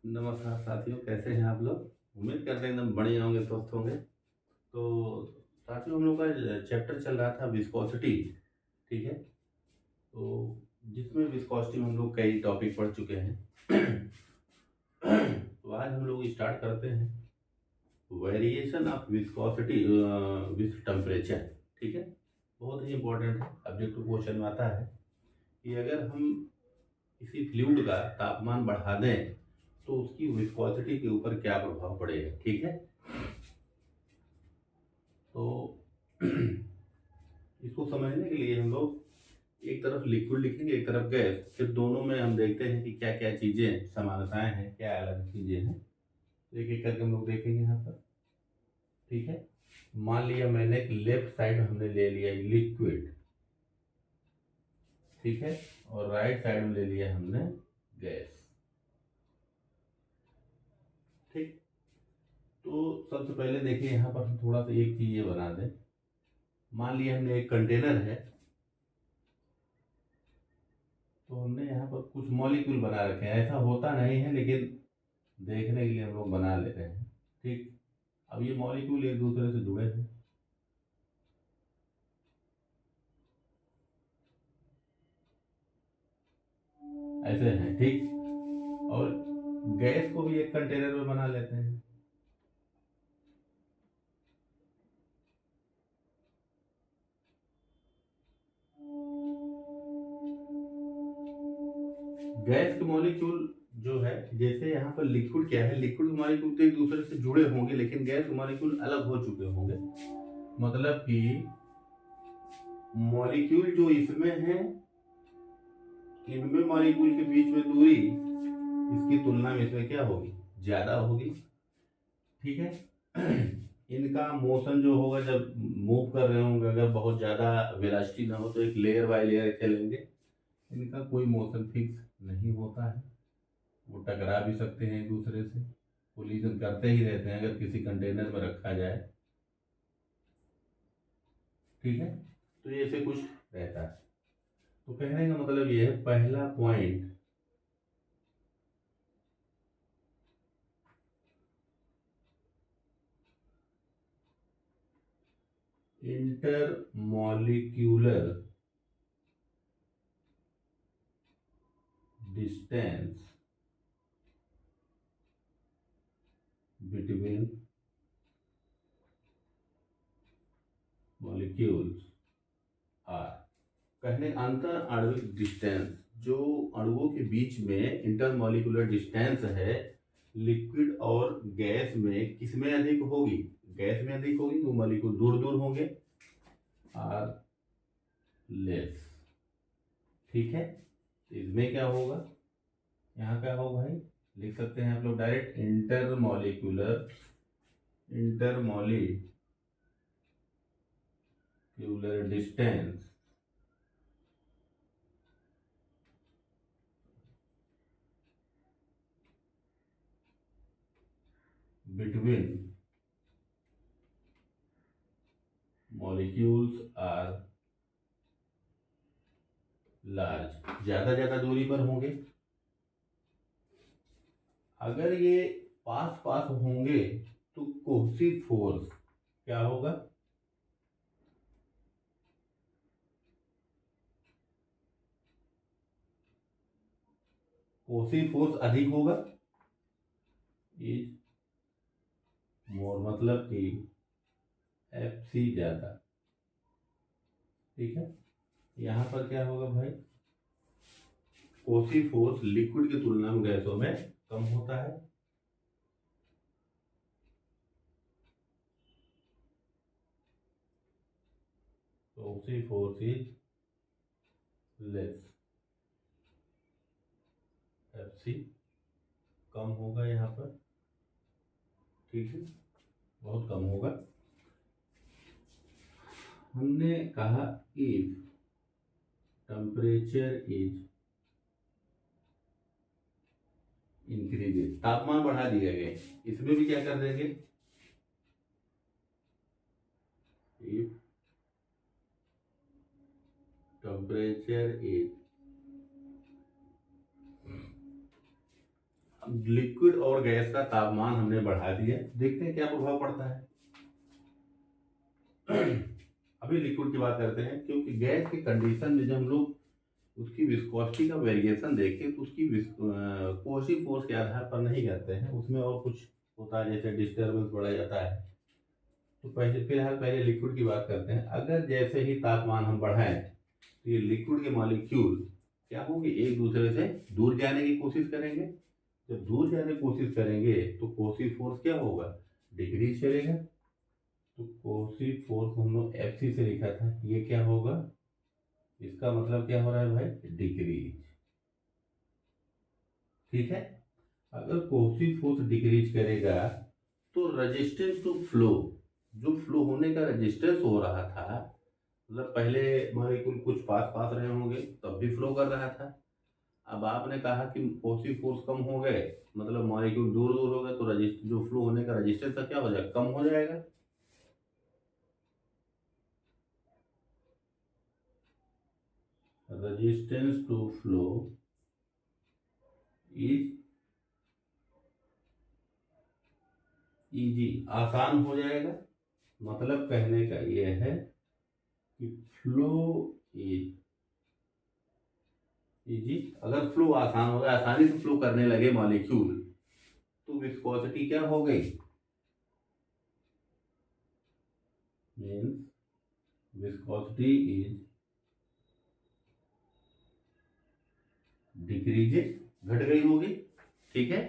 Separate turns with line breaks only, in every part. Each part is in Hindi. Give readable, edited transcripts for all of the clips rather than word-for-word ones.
नमस्कार साथियों, कैसे हैं आप लोग? उम्मीद करते हैं एकदम बढ़िया होंगे, स्वस्थ होंगे। तो साथियों, हम लोग का चैप्टर चल रहा था विस्कोसिटी, ठीक है? तो जिसमें विस्कोसिटी में हम लोग कई टॉपिक पढ़ चुके हैं। तो आज हम लोग स्टार्ट करते हैं variation of viscosity with temperature, ठीक है? बहुत ही इंपॉर्टेंट है, ऑब्जेक्टिव क्वेश्चन में आता है कि अगर हम किसी फ्लूइड का तापमान बढ़ा दें तो उसकी विस्कोसिटी के ऊपर क्या प्रभाव पड़ेगा, ठीक है? तो इसको समझने के लिए हम लोग एक तरफ लिक्विड लिखेंगे, एक तरफ गैस, फिर दोनों में हम देखते हैं कि क्या क्या चीज़ें समानताएं हैं, क्या अलग चीज़ें हैं। तो एक एक करके हम लोग देखेंगे यहाँ पर, ठीक है? मान लिया मैंने कि लेफ्ट साइड हमने ले लिया लिक्विड, ठीक है, और राइट साइड में ले लिया हमने गैस, ठीक। तो सबसे पहले देखिए यहाँ पर हम थोड़ा सा एक चीज़ ये बना दें। मान लिया हमने एक कंटेनर है, तो हमने यहाँ पर कुछ मॉलिक्यूल बना रखे हैं। ऐसा होता नहीं है, लेकिन देखने के लिए हम लोग बना ले रहे हैं, ठीक। अब ये मॉलिक्यूल एक दूसरे से जुड़े हैं, ऐसे हैं, ठीक। और गैस को भी एक कंटेनर में बना लेते हैं। गैस के मॉलिक्यूल जो है, जैसे यहाँ पर लिक्विड क्या है, लिक्विड के मॉलिक्यूल तो एक दूसरे से जुड़े होंगे, लेकिन गैस के मॉलिक्यूल अलग हो चुके होंगे। मतलब कि मॉलिक्यूल जो इसमें है, इनमें मॉलिक्यूल के बीच में दूरी इसकी तुलना में इसमें क्या होगी, ज्यादा होगी, ठीक है। इनका मोशन जो होगा जब मूव कर रहे होंगे, अगर बहुत ज़्यादा वेलोसिटी ना हो तो एक लेयर बाय लेयर चलेंगे। इनका कोई मोशन फिक्स नहीं होता है, वो टकरा भी सकते हैं एक दूसरे से, कोलिजन करते ही रहते हैं अगर किसी कंटेनर में रखा जाए, ठीक है। तो ये ऐसे कुछ रहता है। तो कहने का मतलब ये है, पहला point, intermolecular distance between molecules are, कहने अंतर आणविक डिस्टेंस, जो अणुओं के बीच में इंटरमॉलिक्यूलर डिस्टेंस है, लिक्विड और गैस में किस में अधिक होगी, गैस में अधिक होगी, तो मॉलिक्यूल दूर दूर होंगे, आर लेस, ठीक है। तो इसमें क्या होगा, यहाँ क्या होगा भाई, लिख सकते हैं आप लोग direct, intermolecular distance between molecules are large, ज्यादा ज्यादा दूरी पर होंगे। अगर ये पास पास होंगे तो कोसी फोर्स क्या होगा, कोसी फोर्स अधिक होगा, इज मोर, मतलब कि एफ सी ज्यादा, ठीक है। यहाँ पर क्या होगा भाई, कोसी फोर्स लिक्विड की तुलना में गैसों में कम होता है, कोसी force is less, F C कम होगा यहाँ पर, ठीक है, बहुत कम होगा। हमने कहा इफ टेम्परेचर इज इंक्रीजेज, तापमान बढ़ा दिया गया, इसमें भी क्या कर देंगे, इफ टेम्परेचर इज लिक्विड और गैस का तापमान हमने बढ़ा दिया, देखते हैं क्या प्रभाव पड़ता है। अभी लिक्विड की बात करते हैं, क्योंकि गैस के कंडीशन में जब हम लोग उसकी विस्कोसिटी का वेरिएशन देखें तो उसकी कोसी फोर्स के आधार पर नहीं करते हैं, उसमें और कुछ होता है, जैसे डिस्टर्बेंस बढ़ा जाता है। तो पहले लिक्विड की बात करते हैं। अगर जैसे ही तापमान हम बढ़ाएं तो ये लिक्विड के मॉलिक्यूल क्या होंगे, एक दूसरे से दूर जाने की कोशिश करेंगे। जब दूर जाने की कोशिश करेंगे तो कोसी फोर्स क्या होगा, डिक्रीज करेगा। तो कोसी फोर्स हम लोग एफ सी से लिखा था, ये क्या होगा, इसका मतलब क्या हो रहा है भाई, डिक्रीज। ठीक है। अगर कोसी फोर्स डिक्रीज करेगा तो रेजिस्टेंस टू फ्लो, जो फ्लो होने का रेजिस्टेंस हो रहा था, मतलब पहले मॉलिक्यूल कुछ पास पास रहे होंगे तब भी फ्लो कर रहा था। अब आपने कहा कि कोसी फोर्स कम हो गए, मतलब मॉलिक्यूल दूर दूर हो गए, तो रजिस्ट जो फ्लो होने का रेजिस्टेंस था क्या हो जाएगा, कम हो जाएगा। Resistance to flow is easy, आसान हो जाएगा। मतलब कहने का यह है कि फ्लो इज इजी। अगर फ्लो आसान हो गया, आसानी से फ्लो करने लगे मॉलिक्यूल, तो विस्कोसिटी क्या हो गई, मीन्स विस्कोसिटी इज डिक्रीजेस, घट गई होगी। ठीक है।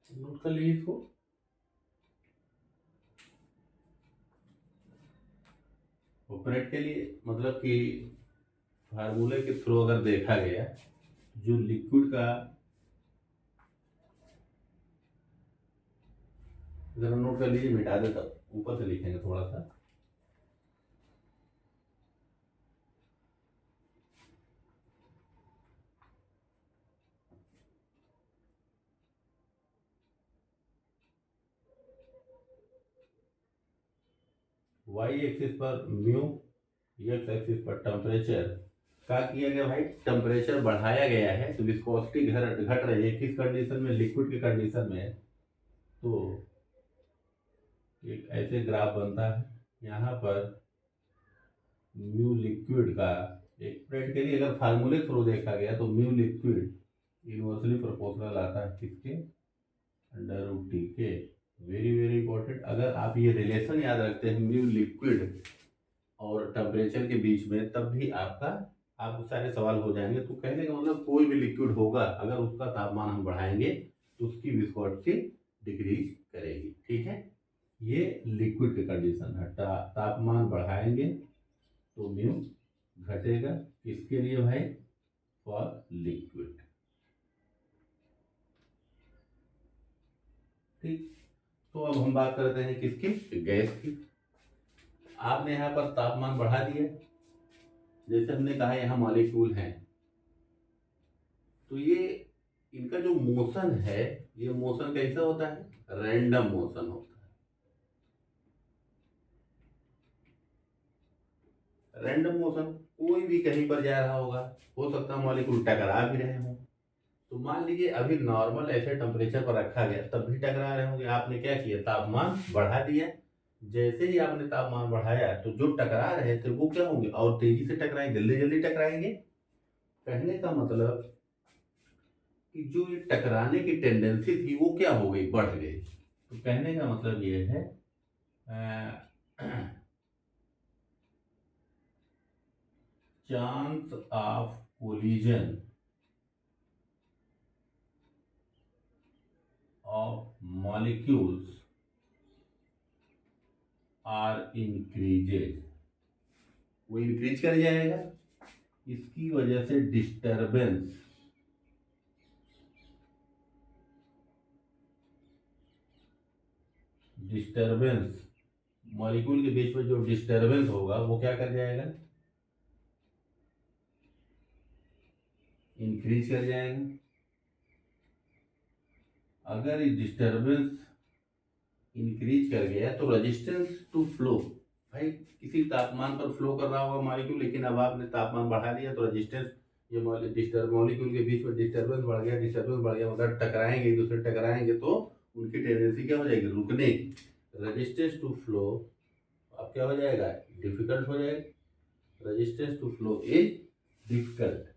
नोट कर लीजिए इसको। ऑपरेट के लिए मतलब कि फार्मूले के थ्रू अगर देखा गया, जो लिक्विड का, जरा नोट कर लीजिए, मिटा देता, ऊपर से लिखेंगे थोड़ा सा। वाई एक्सिस पर म्यू, एक्स एक्सिस पर टेम्परेचर का किया गया भाई, टेम्परेचर बढ़ाया गया है तो विस्कोसिटी घट रही है। किस कंडीशन में, लिक्विड की कंडीशन में। तो एक ऐसे ग्राफ बनता है, यहाँ पर म्यू लिक्विड का, एक प्रैक्टिकली अगर फार्मूले थ्रू देखा गया तो म्यू लिक्विड इनवर्सली प्रोपोर्शनल आता है किसके, अंडर रूट टी के। वेरी वेरी इंपॉर्टेंट, अगर आप ये रिलेशन याद रखते हैं म्यू लिक्विड और टेम्परेचर के बीच में, तब भी आपको सारे सवाल हो जाएंगे। तो कहने का मतलब कोई भी लिक्विड होगा, अगर उसका तापमान हम बढ़ाएंगे तो उसकी विस्कोसिटी डिक्रीज करेगी। ठीक है। ये लिक्विड की कंडीशन है। तापमान बढ़ाएंगे तो म्यू घटेगा, किसके लिए भाई, फॉर लिक्विड। ठीक। तो अब हम बात करते हैं किसकी, गैस की। आपने यहाँ पर तापमान बढ़ा दिया, जैसे हमने कहा यहाँ मॉलिक्यूल हैं, तो ये इनका जो मोशन है, ये मोशन कैसा होता है, रैंडम मोशन होता है। रैंडम मोशन, कोई भी कहीं पर जा रहा होगा, हो सकता है मॉलिक्यूल टकरा भी रहे हों। तो मान लीजिए अभी नॉर्मल ऐसे टेम्परेचर पर रखा गया, तब भी टकरा रहे होंगे। आपने क्या किया, तापमान बढ़ा दिया। जैसे ही आपने तापमान बढ़ाया तो जो टकरा रहे थे वो क्या होंगे, और तेजी से टकराएंगे, जल्दी जल्दी टकराएंगे। कहने का मतलब कि जो ये टकराने की टेंडेंसी थी वो क्या हो गई, बढ़ गई। तो कहने का मतलब ये है chance of collision of molecules are increases, वो इंक्रीज कर जाएगा। इसकी वजह से डिस्टरबेंस मॉलिक्यूल के बीच में जो डिस्टरबेंस होगा वो क्या कर जाएगा, इंक्रीज कर जाएगा। अगर ये डिस्टरबेंस इंक्रीज कर गया तो रेजिस्टेंस टू फ्लो, भाई किसी तापमान पर फ्लो कर रहा होगा मॉलिक्यूल, लेकिन अब आपने तापमान बढ़ा दिया तो रेजिस्टेंस ये मॉलिक्यूल के बीच में डिस्टर्बेंस बढ़ गया, मतलब टकराएंगे, एक दूसरे टकराएंगे तो उनकी टेंडेंसी क्या हो जाएगी, रुकने की। रेजिस्टेंस टू फ्लो अब क्या हो जाएगा, डिफिकल्ट हो जाएगा। Resistance to flow is difficult.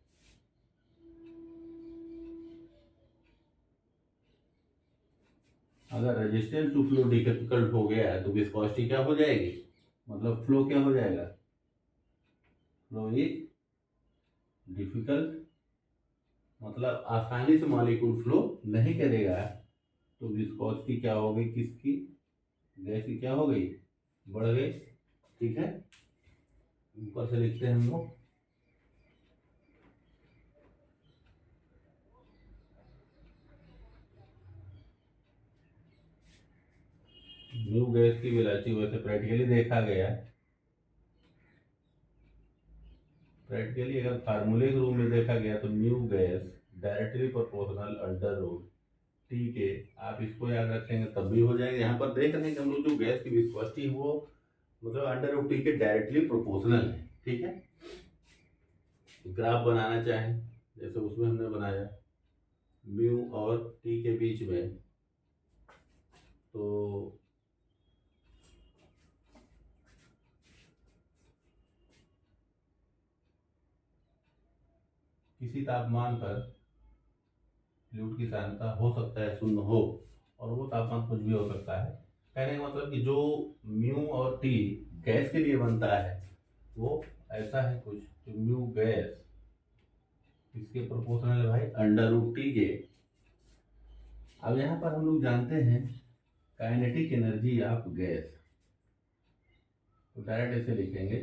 अगर रेजिस्टेंस टू फ्लो डिफिकल्ट हो गया है तो विस्कोसिटी क्या हो जाएगी, मतलब फ्लो क्या हो जाएगा, फ्लो इज डिफिकल्ट, मतलब आसानी से मॉलिक्यूल फ्लो नहीं करेगा। तो विस्कोसिटी क्या हो गई, किसकी, गैस की क्या हो गई, बढ़ गई। ठीक है, ऊपर से लिखते हैं हम लोग, न्यू गैस की वेलोसिटी वैसे प्रैक्टिकली देखा गया, प्रैक्टिकली अगर फार्मूले के रूप में देखा गया तो nu gas directly proportional under root T के, आप इसको याद रखेंगे तब भी हो जाएगा। यहाँ पर देख रहे हैं कि हम लोग जो गैस की विस्कोसिटी है वो मतलब अंडर रूट टी के डायरेक्टली प्रोपोर्शनल है। ठीक है, ग्राफ बनाना चाहें जैसे उसमें हमने बनाया म्यू और टी के बीच में, तो किसी तापमान पर फ्लूइड की सांद्रता हो सकता है शून्य हो, और वो तापमान कुछ भी हो सकता है। कहने का मतलब कि जो म्यू और टी गैस के लिए बनता है वो ऐसा है कुछ, तो म्यू गैस इसके प्रोपोर्शनल है भाई अंडर रूट टी के। अब यहाँ पर हम लोग जानते हैं काइनेटिक एनर्जी ऑफ गैस, तो डायरेक्ट ऐसे लिखेंगे,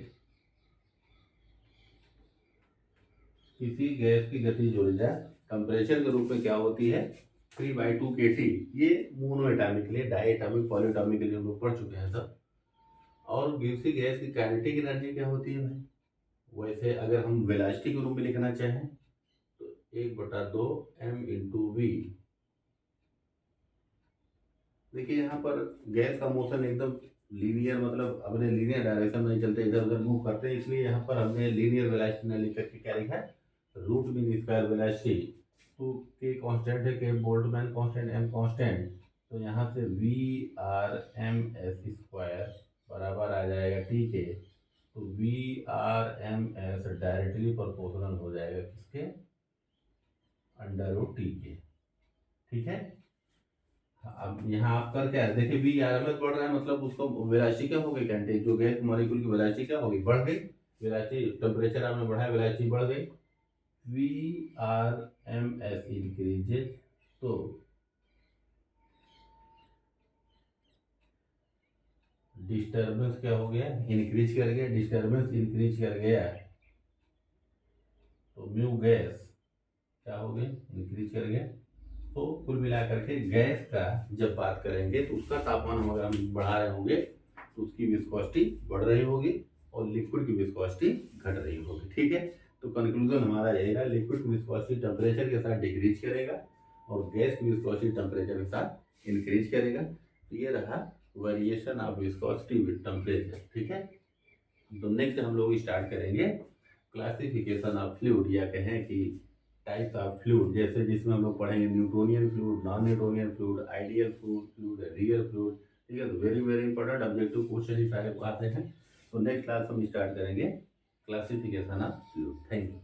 किसी गैस की गतिज ऊर्जा टेम्परेचर के रूप में क्या होती है, 3/2 kT। ये मोनो एटॉमिक के लिए, डाई एटॉमिक पॉली एटॉमिक के लिए हम लोग पढ़ चुके हैं सब। और किसी गैस की काइनेटिक एनर्जी क्या होती है भाई, वैसे अगर हम वेलोसिटी के रूप में लिखना चाहें तो 1/2 m/v। देखिए यहाँ पर गैस का मोशन एकदम लीनियर, मतलब अपने लीनियर डायरेक्शन में चलते, इधर उधर मूव करते हैं, इसलिए यहाँ पर हमने लीनियर वेलोसिटी न लिख करके क्या लिखा है, रूट मीन स्क्वायर वेलोसिटी। तो के कांस्टेंट है, के बोल्टजमैन कांस्टेंट, एम कांस्टेंट, तो यहाँ से V/m/s² बराबर आ जाएगा टी के। तो V/m/s डायरेक्टली प्रोपोर्शनल हो जाएगा किसके, अंडर रूट टी के। ठीक है, अब यहाँ आप कर क्या है, देखिए V/m/s बढ़ रहा है, मतलब उसको वेलोसिटी क्या हो गई, कैंटे जो गैस मॉलिक्यूल की वेलोसिटी क्या हो गई, बढ़ गई। वेलोसिटी टेम्परेचर आपने बढ़ाया, वेलोसिटी बढ़ गई, V/m/s इंक्रीजेज, तो डिस्टर्बेंस क्या हो गया, इंक्रीज कर गया, डिस्टर्बेंस इंक्रीज कर गया, तो म्यू गैस क्या हो गया, इंक्रीज कर गया। तो कुल मिलाकर के गैस का जब बात करेंगे तो उसका तापमान अगर हम बढ़ा रहे होंगे तो उसकी विस्कोसिटी बढ़ रही होगी और लिक्विड की विस्कोसिटी घट रही होगी। ठीक है, तो कंक्लूजन हमारा यही रहा, लिक्विड की विस्कोसिटी टेम्परेचर के साथ डिक्रीज करेगा और गैस की विस्कोसिटी टेम्परेचर के साथ इंक्रीज करेगा। तो ये रहा variation of viscosity with temperature. ठीक है, तो नेक्स्ट हम लोग स्टार्ट करेंगे क्लासिफिकेशन ऑफ फ्लूइड, या कहें कि टाइप्स ऑफ फ्लूइड, जैसे जिसमें हम लोग पढ़ेंगे Newtonian fluid, non Newtonian fluid, ideal fluid, real fluid. ठीक है, तो very very important objective question ही सारे आते हैं। तो नेक्स्ट क्लास हम स्टार्ट करेंगे classification of fluid. Thank you.